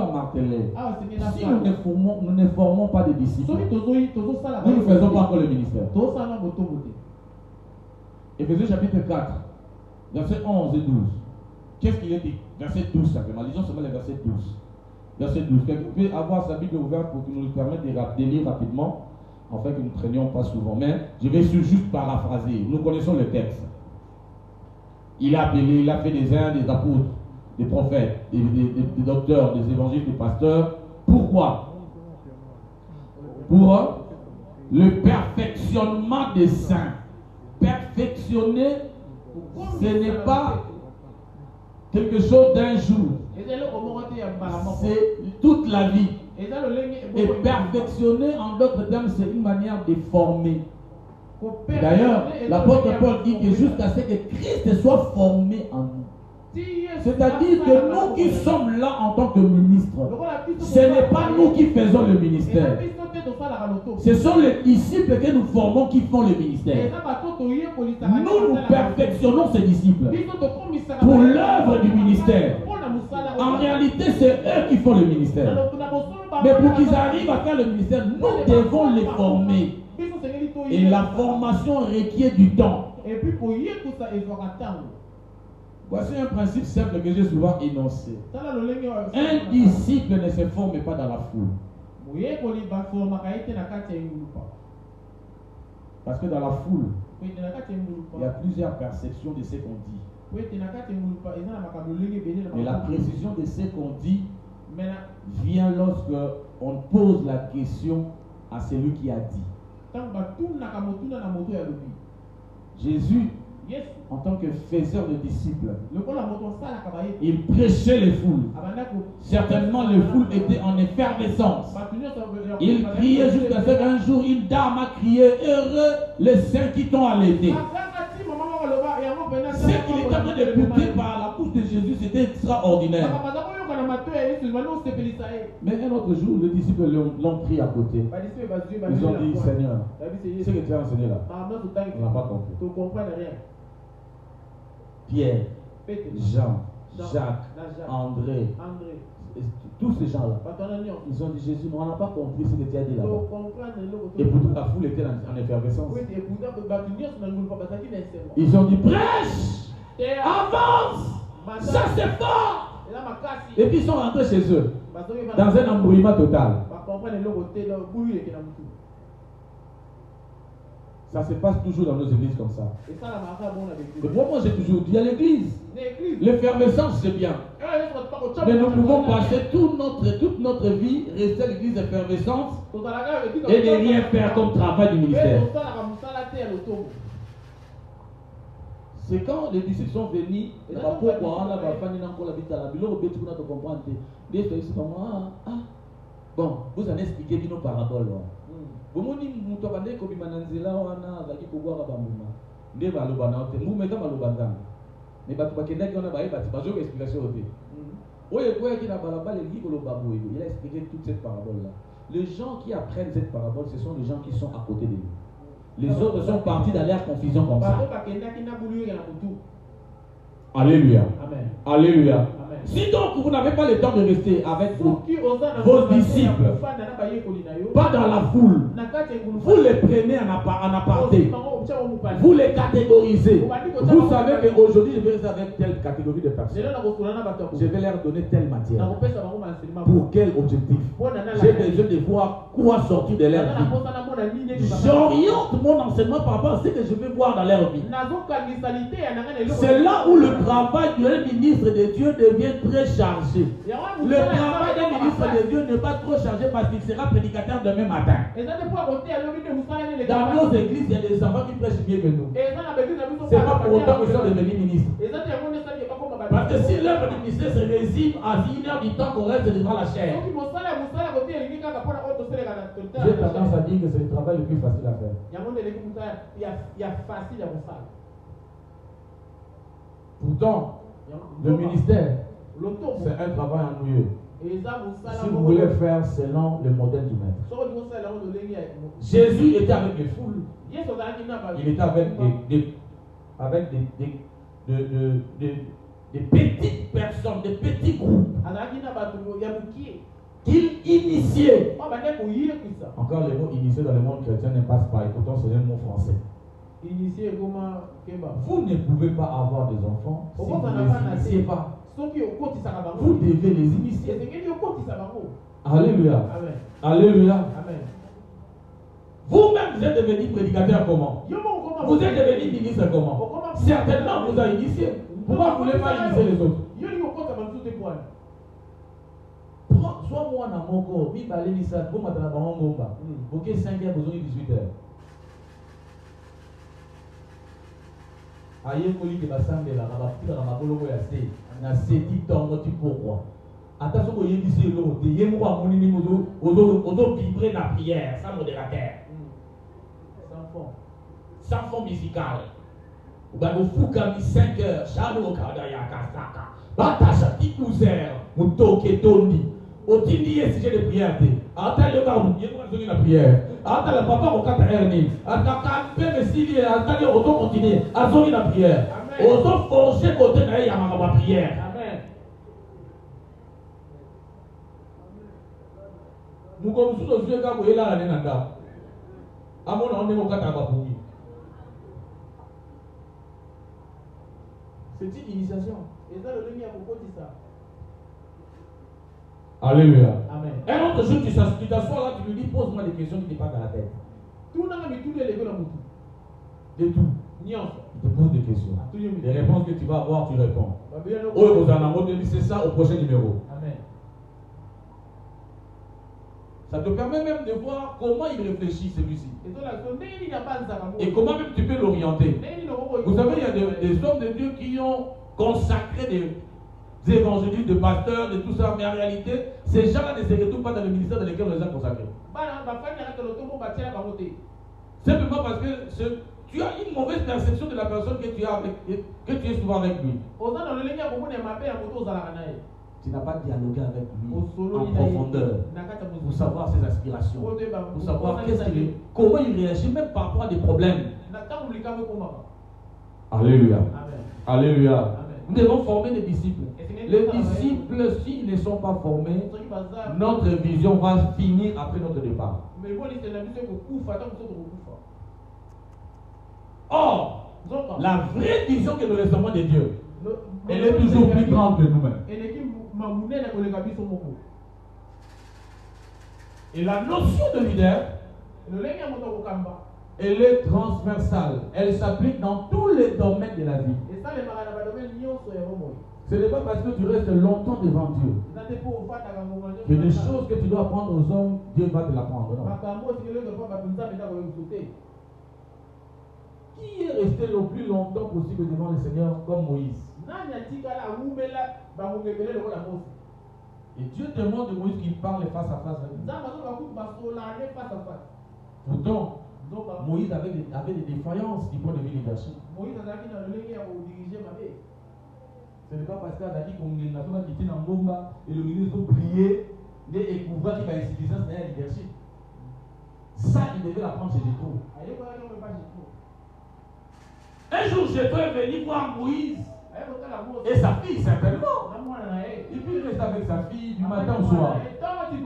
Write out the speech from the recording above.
martelé. Si nous ne formons pas des disciples, nous ne faisons pas encore le ministère. Éphésiens chapitre 4, versets 11 et 12. Qu'est-ce qu'il est dit? Verset 12 simplement. Lisons seulement les versets 12. Verset 12. Quelqu'un peut avoir sa Bible ouverte pour qu'il nous permette de lire rapidement, afin que nous ne traînions pas souvent. Mais je vais juste paraphraser. Nous connaissons le texte. Il a appelé, il a fait des uns, des apôtres, des prophètes, des docteurs, des évangélistes, des pasteurs. Pourquoi? Pour le perfectionnement des saints. Perfectionner, ce n'est pas quelque chose d'un jour. C'est toute la vie. Et perfectionner, en d'autres termes, c'est une manière de former. D'ailleurs, l'apôtre Paul dit que jusqu'à ce que Christ soit formé en nous. C'est-à-dire que nous qui sommes là en tant que ministres, ce n'est pas nous qui faisons le ministère. Ce sont les disciples que nous formons qui font le ministère. Nous perfectionnons ces disciples pour l'œuvre du ministère. En réalité, c'est eux qui font le ministère. Mais pour qu'ils arrivent à faire le ministère, nous devons les former. Et la formation requiert du temps. Voici un principe simple que j'ai souvent énoncé. Un disciple ne se forme pas dans la foule. Parce que dans la foule, il y a plusieurs perceptions de ce qu'on dit. Et la précision de ce qu'on dit vient lorsque on pose la question à celui qui a dit. Jésus, en tant que faiseur de disciples, il prêchait les foules. Certainement, les foules étaient en effervescence. Il criait jusqu'à ce qu'un jour, une dame a crié: heureux les saints qui t'ont allaité. Ce qu'il était en train d'écouter par la bouche de Jésus, c'était extraordinaire. Mais un autre jour, les disciples l'ont pris à côté. Ils ont dit: Seigneur, ce que tu as enseigné là, on n'a pas compris. Pierre, Jean, Jacques, André, tous ces gens-là, ils ont dit: Jésus, on n'a pas compris ce que tu as dit là-bas. Et pourtant la foule était en effervescence. Ils ont dit: prêche, avance, ça c'est fort. Et puis ils sont rentrés chez eux dans un embrouillement total. Ça se passe toujours dans nos églises comme ça. Et moi j'ai toujours dit à l'église, l'effervescence c'est bien. Mais nous pouvons passer toute notre vie, rester à l'église effervescente et ne rien faire comme travail du ministère. C'est quand les disciples sont venus, bon, vous en expliquez nos paraboles. Mais il a expliqué toute cette parabole-là. Les gens qui apprennent cette parabole, ce sont les gens qui sont à côté de lui. Les autres sont partis dans leur confusion comme ça. Alléluia. Amen. Alléluia. Amen. Si donc vous n'avez pas le temps de rester avec vos disciples, pas dans la foule, vous les prenez en aparté, vous les catégorisez. Vous savez qu'aujourd'hui je vais rester avec telle catégorie de personnes. Je vais leur donner telle matière. Pour quel objectif? J'ai besoin de voir quoi sortir de leur vie. J'oriente mon enseignement par rapport à ce que je veux voir dans leur vie. C'est là où le travail d'un ministre de Dieu devient très chargé. Le travail d'un ministre de Dieu n'est pas trop chargé parce qu'il sera prédicateur demain matin. Dans nos églises, il y a des enfants qui prêchent mieux que nous. C'est pas pour autant qu'ils sont devenus ministres. Parce que si l'œuvre du ministère se résume à 1 heure du temps qu'on reste devant la chair, j'ai tendance à dire que c'est le travail le plus facile à faire. Pourtant, le ministère, c'est un travail ennuyeux. Si vous voulez faire selon le modèle du maître. Jésus était avec les foules. Il était avec des petites personnes, des petits groupes qu'il initiait. Encore les mots initiés dans le monde chrétien ne passent pas, et pourtant c'est un mot français. Vous ne pouvez pas avoir des enfants si vous ne les initiez pas. Vous devez les initier. Alléluia. Amen. Alléluia. Amen. Vous-même, vous êtes devenu prédicateur comment? Vous êtes devenu ministre comment? Certainement, vous avez initié. Pourquoi vous ne voulez pas initier les autres? Soit moi dans mon corps, mi balé ni ça, vous m'attendez dans mon bomba. Ok, 5h, besoin de 18h. Aïe, moi, il va s'enlever là, on va foutre dans ma bologo ya sé. Na sé dit ton tu pourquoi? Attention, vous y d'ici l'autre, il y a moi mon niveau ozo vibrer la prière, sans modérateur. Sans fond musical. Vous avez foutu 5 heures, Chalo Kadaya Kasaka. Batacha Tikouzer, Moutoke Toni. Au tindi et sujet de prière. Attends le gars, il y a la prière. Attends le papa au 4 hernie. Attends quand le Sili, attends le auto continuer. Attends la prière. Auto forger côté d'ailleurs, il y a ma prière. Amen. Nous comme sous nos yeux, quand vous êtes là, la nenda. À mon nom, on est au 4 abapouki. C'est une initiation. Et ça, le ligne a beaucoup dit ça. Alléluia. Amen. Un autre jour, tu t'assois là, tu lui dis, pose-moi des questions qui te passent dans la tête. Tout le monde a mis tous les légumes dans le tout. De tout. Il te pose des questions. Les réponses que tu vas avoir, tu réponds. Oh, c'est ça au prochain numéro. Amen. Ça te permet même de voir comment il réfléchit celui-ci. Et comment même tu peux l'orienter. Vous savez, il y a des hommes de Dieu qui ont consacré des évangélistes, des pasteurs, de tout ça, mais en réalité, ces gens-là ne se retrouvent pas dans le ministère dans lequel on les a consacrés. Simplement parce que tu as une mauvaise perception de la personne que tu es souvent avec lui. Tu n'as pas dialogué avec lui en profondeur pour savoir ses aspirations, pour savoir comment il réagit même par rapport à des problèmes. Alléluia. Alléluia. Nous devons former des disciples. Les disciples, s'ils ne sont pas formés, notre vision va finir après notre départ. Or, la vraie vision que nous recevons de Dieu, elle est toujours plus grande que nous-mêmes. Et la notion de leader, elle est transversale. Elle s'applique dans tous les domaines de la vie. Ce n'est pas parce que tu restes longtemps devant Dieu que des choses que tu dois apprendre aux hommes, Dieu va te l'apprendre. Qui est resté le plus longtemps possible devant le Seigneur comme Moïse? Et Dieu demande de Moïse qu'il parle face à face avec lui. Pourtant, Moïse avait des défaillances du point de vue leadership. Ce n'est pas parce qu'il a dit qu'on était dans Ngomba et le ministre brillait et pouvoir qu'il va insuffisance dans le leadership. Ça, il devait l'apprendre chez Jétro. Un jour, Jétro est venu voir Moïse et sa fille, certainement. Et puis il reste avec sa fille du matin au soir.